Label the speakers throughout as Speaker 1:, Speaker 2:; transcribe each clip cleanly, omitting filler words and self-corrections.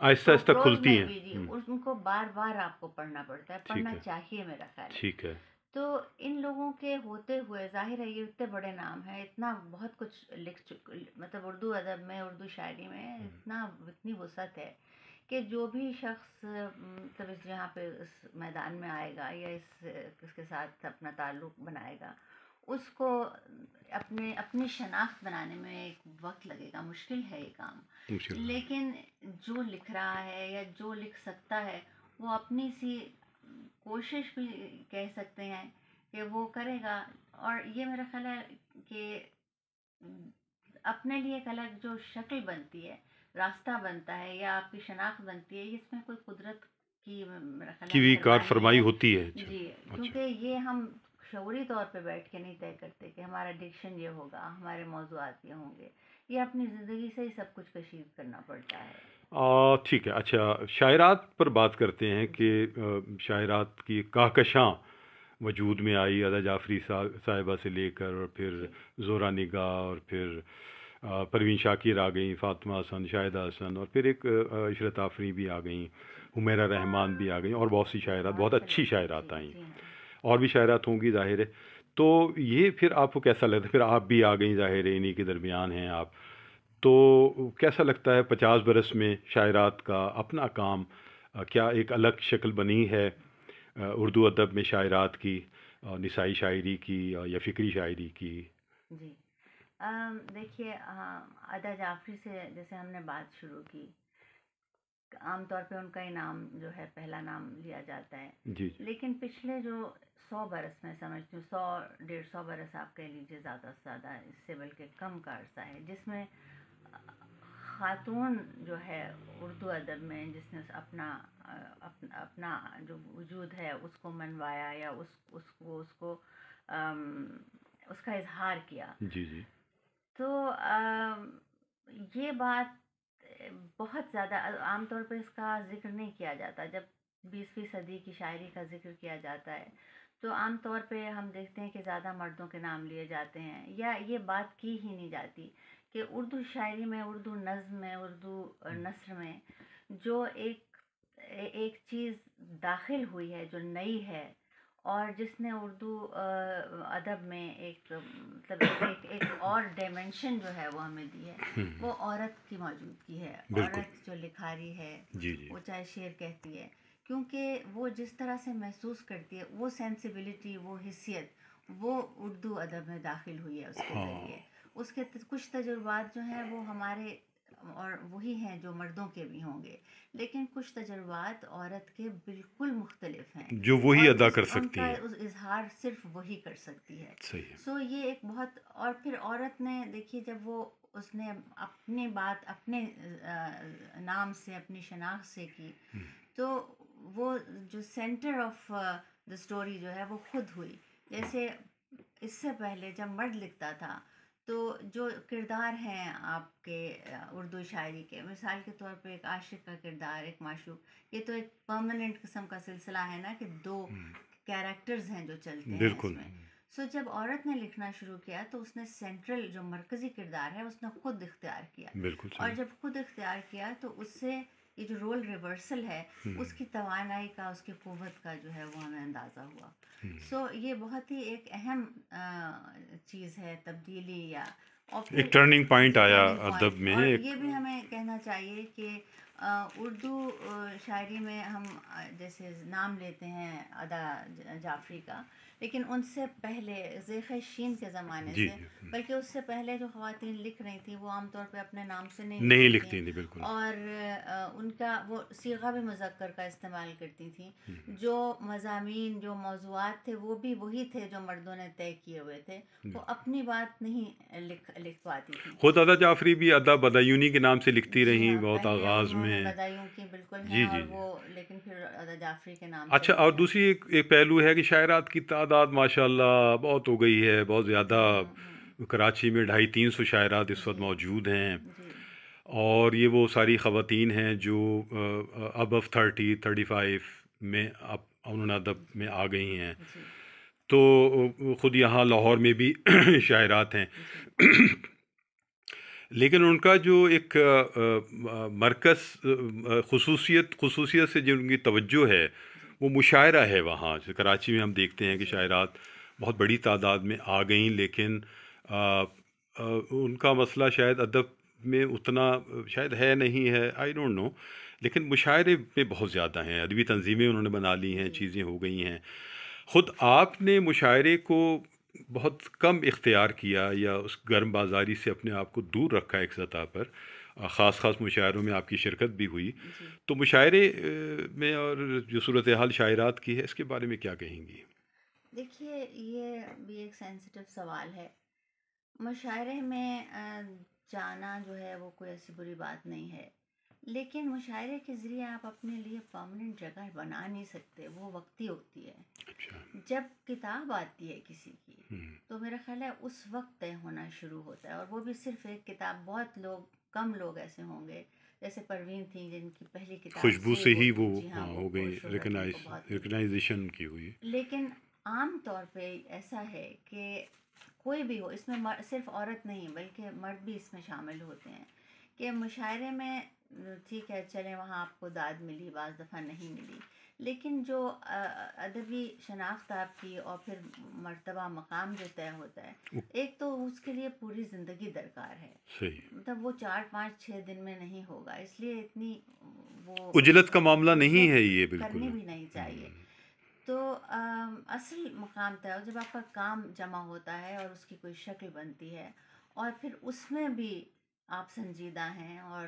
Speaker 1: آہستہ
Speaker 2: تو
Speaker 1: آہستہ
Speaker 2: پروز
Speaker 1: کھلتی
Speaker 2: میں
Speaker 1: ہیں۔
Speaker 2: بھی جی ان کو بار بار آپ کو پڑھنا پڑتا ہے،
Speaker 1: ٹھیک
Speaker 2: پڑھنا
Speaker 1: ہے،
Speaker 2: چاہیے میرا خیال ہے۔
Speaker 1: ٹھیک ہے۔
Speaker 2: تو ان لوگوں کے ہوتے ہوئے ظاہر ہے یہ اتنے بڑے نام ہیں، اتنا بہت کچھ مطلب اردو ادب میں، اردو شاعری میں اتنی وسعت ہے کہ جو بھی شخص مطلب اس جہاں پہ اس میدان میں آئے گا یا اس کے ساتھ اپنا تعلق بنائے گا، اس کو اپنی شناخت بنانے میں ایک وقت لگے گا، مشکل ہے یہ کام۔
Speaker 1: مشکل ہے۔
Speaker 2: لیکن جو لکھ رہا ہے یا جو لکھ سکتا ہے وہ اپنی سی کوشش بھی کہہ سکتے ہیں کہ وہ کرے گا، اور یہ میرا خیال ہے کہ اپنے لیے ایک الگ جو شکل بنتی ہے، راستہ بنتا ہے یا آپ کی شناخت بنتی ہے، اس میں کوئی قدرت کی میرا خیال ہے
Speaker 1: کی بھی کار
Speaker 2: مہربانی
Speaker 1: فرمائی
Speaker 2: ہے۔
Speaker 1: ہوتی ہے۔ اچھا،
Speaker 2: جی،
Speaker 1: اچھا۔
Speaker 2: کیونکہ یہ ہم شعوری طور پہ بیٹھ کے نہیں طے کرتے کہ ہمارا ڈکشن یہ ہوگا، ہمارے موضوعات یہ ہوں گے، یہ اپنی زندگی سے ہی سب کچھ کشید کرنا پڑتا ہے۔
Speaker 1: ٹھیک ہے، اچھا شاعرات پر بات کرتے ہیں کہ
Speaker 2: جی
Speaker 1: شاعرات کی کہکشاں وجود میں آئی ادا جعفری صاحبہ سے لے کر، اور پھر
Speaker 2: جی
Speaker 1: زہرہ نگاہ، اور پھر پروین شاکر آ گئیں، فاطمہ حسن، شاہدہ حسن، اور پھر ایک عشرت آفریں بھی آ گئیں، حمیرہ رحمان بھی آ گئیں، اور بہت سی شاعرات، بہت
Speaker 2: بہت سے
Speaker 1: اچھی
Speaker 2: لوگ ہیں،
Speaker 1: شاعرات
Speaker 2: جی
Speaker 1: آئیں،
Speaker 2: جی ہاں۔
Speaker 1: اور بھی شاعرات ہوں گی ظاہر ہے۔ تو یہ پھر آپ کو کیسا لگتا ہے؟ پھر آپ بھی آ گئیں، ظاہر ہے انہی کے درمیان ہیں آپ، تو کیسا لگتا ہے 50 برس میں شاعرات کا اپنا کام کیا ایک الگ شکل بنی ہے اردو ادب میں شاعرات کی، نسائی شاعری کی یا فکری شاعری کی؟
Speaker 2: جی دیکھیے، ادا جعفری سے جیسے ہم نے بات شروع کی، عام طور پہ ان کا ہی نام جو ہے پہلا نام لیا جاتا ہے،
Speaker 1: جی
Speaker 2: لیکن پچھلے جو 100 برس میں سمجھتی ہوں، 100 150 برس آپ کہہ لیجیے، زیادہ سے زیادہ، اس سے بلکہ کم کا عرصہ ہے جس میں خاتون جو ہے اردو ادب میں، جس نے اپنا جو وجود ہے اس کو منوایا یا اس کا اظہار کیا۔
Speaker 1: جی جی
Speaker 2: تو یہ بات بہت زیادہ عام طور پہ اس کا ذکر نہیں کیا جاتا، جب 20ویں صدی کی شاعری کا ذکر کیا جاتا ہے تو عام طور پہ ہم دیکھتے ہیں کہ زیادہ مردوں کے نام لیے جاتے ہیں، یا یہ بات کی ہی نہیں جاتی کہ اردو شاعری میں، اردو نظم میں، اردو نثر میں جو ایک چیز داخل ہوئی ہے، جو نئی ہے، اور جس نے اردو ادب میں مطلب ایک اور ڈائمنشن جو ہے وہ ہمیں دی ہے، وہ عورت کی موجودگی ہے۔
Speaker 1: بالکل۔
Speaker 2: عورت جو لکھاری ہے،
Speaker 1: جی جی
Speaker 2: وہ چاہے شعر کہتی ہے، کیونکہ وہ جس طرح سے محسوس کرتی ہے، وہ سینسیبلٹی، وہ حیثیت، وہ اردو ادب میں داخل ہوئی ہے اس کے
Speaker 1: ہاں
Speaker 2: ذریعے۔ اس کے کچھ تجربات جو ہیں وہ ہمارے اور وہی ہیں جو مردوں کے بھی ہوں گے، لیکن کچھ تجربات عورت کے بالکل مختلف ہیں،
Speaker 1: جو وہی
Speaker 2: اور
Speaker 1: ادا کر
Speaker 2: ان
Speaker 1: سکتی
Speaker 2: کا
Speaker 1: ہیں۔
Speaker 2: اظہار صرف وہی کر سکتی ہے۔
Speaker 1: صحیح ہے۔
Speaker 2: سو یہ ایک بہت، اور پھر عورت نے دیکھیے جب اس نے اپنی بات اپنے نام سے، اپنی شناخت سے کی، تو وہ جو سینٹر آف دا اسٹوری جو ہے وہ خود ہوئی۔ جیسے اس سے پہلے جب مرد لکھتا تھا تو جو کردار ہیں آپ کے اردو شاعری کے، مثال کے طور پہ ایک عاشق کا کردار، ایک معشوق، یہ تو ایک پرماننٹ قسم کا سلسلہ ہے نا، کہ دو کیریکٹرز ہیں جو چلتے ہیں اس
Speaker 1: بالکل
Speaker 2: میں۔ سو جب عورت نے لکھنا شروع کیا تو اس نے سینٹرل جو مرکزی کردار ہے اس نے خود اختیار کیا،
Speaker 1: بالکل
Speaker 2: اور
Speaker 1: صحیح۔
Speaker 2: جب خود اختیار کیا تو اس سے یہ جو رول ریورسل ہے، اس کی توانائی کا، اس کی قوت کا جو ہے وہ ہمیں اندازہ ہوا۔ سو یہ بہت ہی ایک اہم چیز ہے، تبدیلی، یا اور پھر
Speaker 1: ایک ٹرننگ پوائنٹ آیا
Speaker 2: ٹرننگ
Speaker 1: ادب
Speaker 2: پوائنٹ۔
Speaker 1: میں
Speaker 2: اور
Speaker 1: ایک۔
Speaker 2: یہ بھی ہمیں کہنا چاہیے کہ اردو شاعری میں ہم جیسے نام لیتے ہیں ادا جعفری کا، لیکن ان سے پہلے ذیخ شین کے زمانے
Speaker 1: جی
Speaker 2: سے،
Speaker 1: جی
Speaker 2: بلکہ اس سے پہلے جو خواتین لکھ رہی تھیں وہ عام طور پہ اپنے نام سے نہیں
Speaker 1: نہیں
Speaker 2: لکھتی
Speaker 1: لکھتی
Speaker 2: تھیں،
Speaker 1: تھی، بالکل۔
Speaker 2: اور ان کا وہ صیغہ بھی مذکر کا استعمال کرتی تھیں، جو مضامین، جو موضوعات تھے وہ بھی وہی تھے جو مردوں نے طے کیے ہوئے تھے، وہ اپنی بات نہیں لکھ پاتی تھیں۔
Speaker 1: خود ادا جعفری بھی ادا بدایونی کے نام سے لکھتی
Speaker 2: جی
Speaker 1: رہیں
Speaker 2: ہاں،
Speaker 1: بہت
Speaker 2: پہلے
Speaker 1: آغاز
Speaker 2: انہوں نے
Speaker 1: میں۔
Speaker 2: بدایوں کی بالکل ہیں،
Speaker 1: جی
Speaker 2: اور
Speaker 1: جی جی۔
Speaker 2: وہ لیکن پھر ادا جعفری کے نام سے
Speaker 1: اچھا، اور
Speaker 2: لکھتے ہیں۔
Speaker 1: دوسری ایک پہلو ہے کہ شاعرات کی تعداد ماشاءاللہ بہت ہو گئی ہے، بہت زیادہ۔ کراچی میں 250-300 شاعرات اس وقت
Speaker 2: جی
Speaker 1: موجود ہیں،
Speaker 2: جی
Speaker 1: اور یہ وہ ساری خواتین ہیں جو ابو 35 میں اب انہوں نے ادب میں آ گئی ہیں۔
Speaker 2: جی
Speaker 1: تو خود یہاں لاہور میں بھی شاعرات ہیں۔
Speaker 2: جی
Speaker 1: لیکن ان کا جو ایک مرکز خصوصیت سے جو ان کی توجہ ہے
Speaker 2: جی
Speaker 1: وہ مشاعرہ ہے وہاں. جیسے کراچی میں ہم دیکھتے ہیں کہ
Speaker 2: جی
Speaker 1: شاعرات بہت بڑی تعداد میں آ گئیں، لیکن ان کا مسئلہ شاید ادب میں اتنا شاید ہے نہیں ہے، آئی ڈونٹ نو، لیکن مشاعرے پہ بہت زیادہ ہیں، ادبی تنظیمیں انہوں نے بنا لی ہیں،
Speaker 2: جی
Speaker 1: چیزیں ہو گئی ہیں. خود آپ نے مشاعرے کو بہت کم اختیار کیا یا اس گرم بازاری سے اپنے آپ کو دور رکھا ایک سطح پر، خاص خاص مشاعروں میں آپ کی شرکت بھی ہوئی.
Speaker 2: جی
Speaker 1: تو مشاعرے میں اور جو صورتحال شاعرات کی ہے اس کے بارے میں کیا کہیں گی؟
Speaker 2: دیکھیے یہ بھی ایک سینسیٹیو سوال ہے. مشاعرے میں جانا جو ہے وہ کوئی ایسی بری بات نہیں ہے، لیکن مشاعرے کے ذریعے آپ اپنے لیے پرماننٹ جگہ بنا نہیں سکتے، وہ وقتی ہوتی ہے.
Speaker 1: اچھا.
Speaker 2: جب کتاب آتی ہے کسی کی
Speaker 1: ہم،
Speaker 2: تو میرا خیال ہے اس وقت طے ہونا شروع ہوتا ہے، اور وہ بھی صرف ایک کتاب. بہت لوگ، کم لوگ ایسے ہوں گے جیسے پروین تھیں جن کی پہلی کتاب
Speaker 1: خوشبو
Speaker 2: سے
Speaker 1: سے
Speaker 2: وہ
Speaker 1: ہی وہ
Speaker 2: جی ہاں
Speaker 1: ہو
Speaker 2: وہ
Speaker 1: گئی،
Speaker 2: شہرت ان کو بہت ملی.
Speaker 1: ریکگنائزیشن کی ہوئی.
Speaker 2: لیکن عام طور پہ ایسا ہے کہ کوئی بھی ہو، اس میں صرف عورت نہیں بلکہ مرد بھی اس میں شامل ہوتے ہیں، کہ مشاعرے میں ٹھیک ہے چلیں وہاں آپ کو داد ملی، بعض دفعہ نہیں ملی، لیکن جو ادبی شناخت آپ کی اور پھر مرتبہ مقام جو طے ہوتا ہے، ایک تو اس کے لیے پوری زندگی درکار ہے.
Speaker 1: صحیح.
Speaker 2: مطلب وہ 4 5 6 دن میں نہیں ہوگا، اس لیے اتنی وہ
Speaker 1: اجلت کا معاملہ نہیں ہے یہ
Speaker 2: اجلت
Speaker 1: بالکل.
Speaker 2: کرنی بھی نہیں چاہیے. تو اصل مقام طے جب آپ کا کام جمع ہوتا ہے اور اس کی کوئی شکل بنتی ہے، اور پھر اس میں بھی آپ سنجیدہ ہیں، اور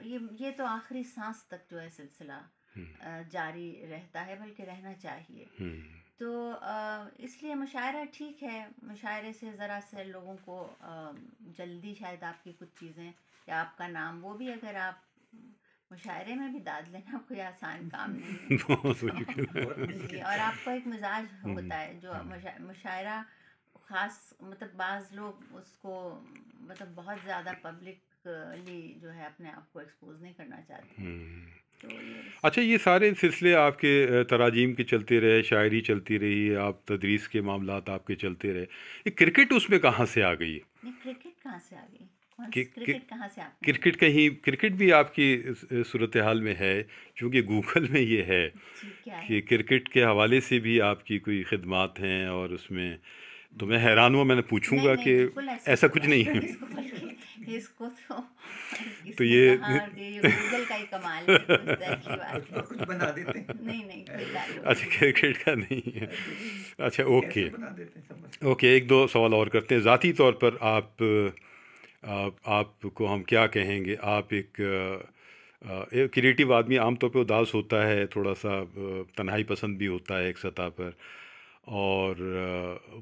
Speaker 2: یہ تو آخری سانس تک جو ہے سلسلہ جاری رہتا ہے، بلکہ رہنا چاہیے. تو اس لیے مشاعرہ ٹھیک ہے، مشاعرے سے ذرا سے لوگوں کو جلدی شاید آپ کی کچھ چیزیں یا آپ کا نام، وہ بھی اگر آپ مشاعرے میں بھی داد لینا کوئی آسان کام نہیں ہے.
Speaker 1: بہت مشکل.
Speaker 2: جی، اور آپ کا ایک مزاج ہوتا ہے جو مشاعرہ خاص، مطلب بعض لوگ اس کو مطلب بہت زیادہ پبلکلی جو ہے اپنے آپ کو ایکسپوز نہیں کرنا چاہتے ہیں. تو یہ
Speaker 1: اچھا، یہ سارے سلسلے آپ کے تراجیم کے چلتے رہے، شاعری چلتی رہی، آپ تدریس کے معاملات آپ کے چلتے رہے، یہ کرکٹ اس میں کہاں سے آ گئی؟
Speaker 2: نہیں، کرکٹ کہاں سے آ گئی؟
Speaker 1: کہ
Speaker 2: کرکٹ کہاں سے آپ نے؟
Speaker 1: کرکٹ کہیں، کرکٹ بھی آپ کی صورتحال میں ہے، چونکہ گوگل میں یہ ہے
Speaker 2: جی کیا ہے؟
Speaker 1: کہ کرکٹ کے حوالے سے بھی آپ کی کوئی خدمات ہیں، اور اس میں تو میں حیران ہوا، میں نے پوچھوں
Speaker 2: نہیں
Speaker 1: گا
Speaker 2: نہیں،
Speaker 1: کہ
Speaker 2: بالکل ایسی
Speaker 1: ایسا
Speaker 2: کوئی
Speaker 1: کچھ
Speaker 2: بات
Speaker 1: نہیں ہے.
Speaker 2: نہیں. اس کو بلکہ اس کو تو
Speaker 1: تو
Speaker 2: کسی نے
Speaker 1: یہ
Speaker 2: کہا کہ یہ گوگل کا ہی کمال ہے، تو اس طرح کی بات ہے.
Speaker 3: کچھ بنا دیتے ہیں.
Speaker 2: نہیں نہیں، کوئی تعلق
Speaker 1: اچھا،
Speaker 2: نہیں.
Speaker 1: کرکٹ کا نہیں ہے. اچھا،
Speaker 3: کیسے
Speaker 1: اوکے
Speaker 3: بنا دیتے ہیں سمجھ.
Speaker 1: اوکے. ایک دو سوال اور کرتے ہیں. ذاتی طور پر آپ کو ہم کیا کہیں گے؟ آپ ایک کریٹیو آدمی، عام طور پہ اداس ہوتا ہے، تھوڑا سا تنہائی پسند بھی ہوتا ہے ایک سطح پر، اور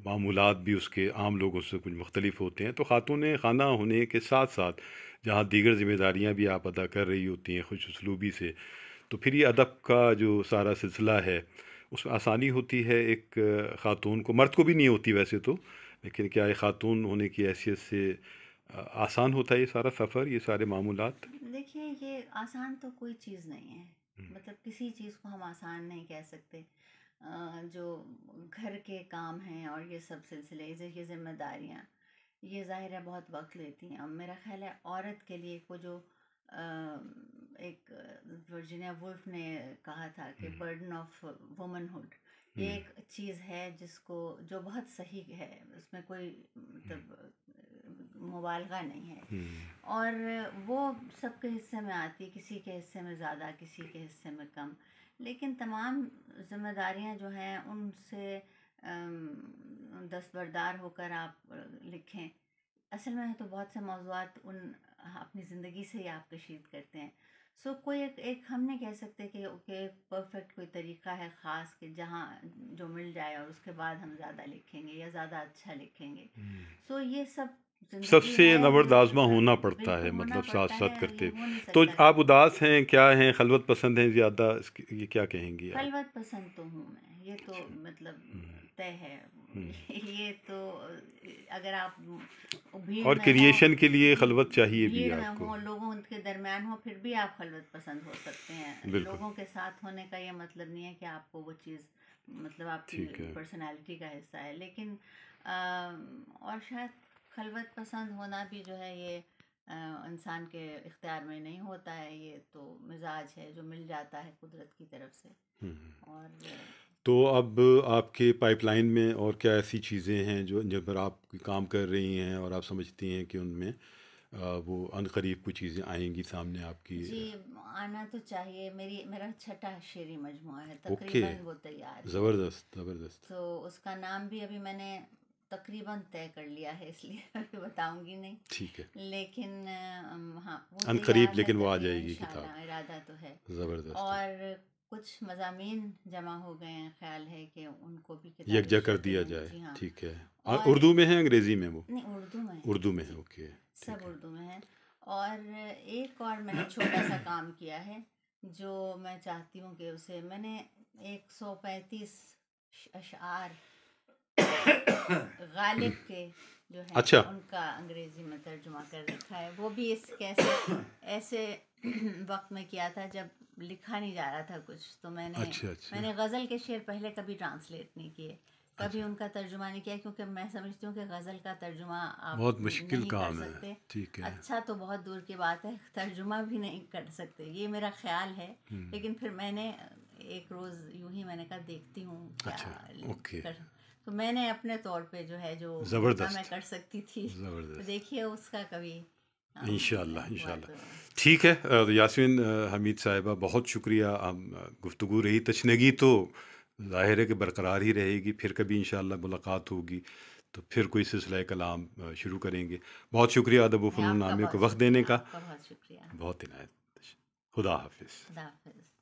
Speaker 1: معمولات بھی اس کے عام لوگوں سے کچھ مختلف ہوتے ہیں. تو خاتون خانہ ہونے کے ساتھ ساتھ جہاں دیگر ذمہ داریاں بھی آپ ادا کر رہی ہوتی ہیں خوش اسلوبی سے، تو پھر یہ ادب کا جو سارا سلسلہ ہے اس میں آسانی ہوتی ہے ایک خاتون کو، مرد کو بھی نہیں ہوتی ویسے تو، لیکن کیا ایک خاتون ہونے کی حیثیت سے آسان ہوتا ہے یہ سارا سفر، یہ سارے معمولات؟
Speaker 2: دیکھیے یہ آسان تو کوئی چیز نہیں ہے، مطلب کسی چیز کو ہم آسان نہیں کہہ سکتے. جو گھر کے کام ہیں اور یہ سب سلسلے، یہ ذمہ داریاں، یہ ظاہر ہے بہت وقت لیتی ہیں. اب میرا خیال ہے عورت کے لیے وہ جو ایک ورجینیا وولف نے کہا تھا کہ برڈن آف وومن ہوڈ، یہ ایک چیز ہے جس کو جو بہت صحیح ہے، اس میں کوئی مطلب مبالغہ نہیں ہے. اور وہ سب کے حصے میں آتی ہے، کسی کے حصے میں زیادہ، کسی کے حصے میں کم، لیکن تمام ذمہ داریاں جو ہیں ان سے دستبردار ہو کر آپ لکھیں. اصل میں تو بہت سے موضوعات اپنی زندگی سے ہی آپ کشید کرتے ہیں. سو کوئی ایک ہم نہیں کہہ سکتے کہ ایک پرفیکٹ کوئی طریقہ ہے خاص کہ جہاں جو مل جائے اور اس کے بعد ہم زیادہ لکھیں گے یا زیادہ اچھا لکھیں گے. سو یہ سب
Speaker 1: سب
Speaker 2: زندگی
Speaker 1: سے
Speaker 2: ہے،
Speaker 1: نورد
Speaker 2: یہ
Speaker 1: آزما ہونا پڑتا
Speaker 2: بالکل
Speaker 1: ہے،
Speaker 2: ہونا
Speaker 1: مطلب ساتھ
Speaker 2: پڑتا
Speaker 1: ساتھ
Speaker 2: ہے،
Speaker 1: کرتے.
Speaker 2: یہ ہو نہیں
Speaker 1: تو
Speaker 2: سکتا کہ
Speaker 1: آپ اداس ہیں، کیا ہیں، خلوت پسند ہیں زیادہ، یہ کیا کہیں گی آپ؟
Speaker 2: خلوت پسند تو ہوں میں، یہ تو مطلب طے ہے. یہ تو اگر آپ بھیڑ
Speaker 1: اور
Speaker 2: میں ہوں،
Speaker 1: کریشن کے لیے خلوت چاہیے بھی
Speaker 2: بھیڑ میں
Speaker 1: آپ کو.
Speaker 2: ہوں، لوگوں کے درمیان ہوں، پھر بھی آپ خلوت پسند ہو سکتے ہیں.
Speaker 1: بالکل
Speaker 2: لوگوں کے ساتھ ہونے کا یہ مطلب نہیں ہے کہ آپ کو وہ چیز مطلب آپ کی
Speaker 1: ٹھیک ہے.
Speaker 2: پرسنالٹی کا حصہ ہے. لیکن اور شاید خلوت پسند ہونا بھی جو ہے یہ انسان کے اختیار میں نہیں ہوتا ہے، یہ تو مزاج ہے جو مل جاتا ہے قدرت کی طرف سے.
Speaker 1: ہوں۔
Speaker 2: اور
Speaker 1: تو اب آپ کے پائپ لائن میں اور کیا ایسی چیزیں ہیں جو جن پر آپ کام کر رہی ہیں اور آپ سمجھتی ہیں کہ ان میں وہ عنقریب کچھ چیزیں آئیں گی سامنے آپ کی؟
Speaker 2: جی آنا تو چاہیے. میرا چھٹا شعری مجموعہ ہے،
Speaker 1: اوکے،
Speaker 2: تقریباً وہ تیار ہے.
Speaker 1: زبردست زبردست.
Speaker 2: تو اس کا نام بھی ابھی میں نے تقریباً طے کر لیا ہے، اس لیے ابھی بتاؤں گی نہیں.
Speaker 1: ٹھیک ہے،
Speaker 2: لیکن ہاں وہ
Speaker 1: عنقریب
Speaker 2: تیار ہے،
Speaker 1: لیکن وہ آ
Speaker 2: تبھی
Speaker 1: جائے گی
Speaker 2: انشاءاللہ
Speaker 1: کتاب.
Speaker 2: ارادہ تو ہے.
Speaker 1: زبردست ہے.
Speaker 2: اور کچھ مضامین جمع ہو گئے ہیں، خیال ہے کہ ان کو بھی کتابی
Speaker 1: یکجا کر
Speaker 2: شکل
Speaker 1: دیا
Speaker 2: دوں گی.
Speaker 1: جائے.
Speaker 2: جی ہاں.
Speaker 1: ٹھیک ہے.
Speaker 2: اور
Speaker 1: اردو میں ہے انگریزی میں؟ وہ
Speaker 2: نہیں، اردو میں ہے.
Speaker 1: اردو میں ہے.
Speaker 2: جی
Speaker 1: اوکے،
Speaker 2: سب
Speaker 1: ٹھیک ہے.
Speaker 2: اردو میں ہے. اور ایک اور میں نے چھوٹا سا کام کیا ہے جو میں چاہتی ہوں کہ اسے میں نے 135 اشعار غالب کے جو ہیں
Speaker 1: اچھا.
Speaker 2: ان کا انگریزی میں ترجمہ کر رکھا ہے. وہ بھی اس کیسے ایسے وقت میں کیا تھا جب لکھا نہیں جا رہا تھا کچھ، تو میں
Speaker 1: اچھا.
Speaker 2: نے غزل کے شعر پہلے کبھی ٹرانسلیٹ نہیں کیے، کبھی
Speaker 1: اچھا،
Speaker 2: ان کا ترجمہ نہیں کیا، کیونکہ میں سمجھتی ہوں کہ غزل کا ترجمہ آپ
Speaker 1: بہت مشکل
Speaker 2: نہیں کر
Speaker 1: کام ہے.
Speaker 2: سکتے.
Speaker 1: ٹھیک ہے.
Speaker 2: اچھا تو بہت دور کی بات ہے، ترجمہ بھی نہیں کر سکتے، یہ میرا خیال ہے. لیکن پھر میں نے ایک روز یوں ہی میں نے کہا دیکھتی ہوں
Speaker 1: اچھا، اوکے.
Speaker 2: کیا تو میں نے اپنے طور پہ جو ہے جو جتنا میں
Speaker 1: زبردست
Speaker 2: کر سکتی تھی، تو
Speaker 1: زبردست.
Speaker 2: دیکھیے اس کا کبھی
Speaker 1: انشاءاللہ
Speaker 2: ہوا
Speaker 1: انشاءاللہ.
Speaker 2: تو.
Speaker 1: ٹھیک ہے. یاسمین حمید صاحبہ، بہت شکریہ. گفتگو رہی تشنگی تو ظاہر ہے کہ برقرار ہی رہے گی. پھر کبھی انشاءاللہ ملاقات ہوگی تو پھر کوئی سلسلہ کلام شروع کریں گے. بہت شکریہ ادب و
Speaker 2: میں
Speaker 1: فنون
Speaker 2: آپ کا
Speaker 1: نامے کو
Speaker 2: بہت
Speaker 1: وقت دینے
Speaker 2: شکریہ،
Speaker 1: کا.
Speaker 2: آپ کا بہت شکریہ.
Speaker 1: بہت عنایت. خدا حافظ.
Speaker 2: خدا حافظ.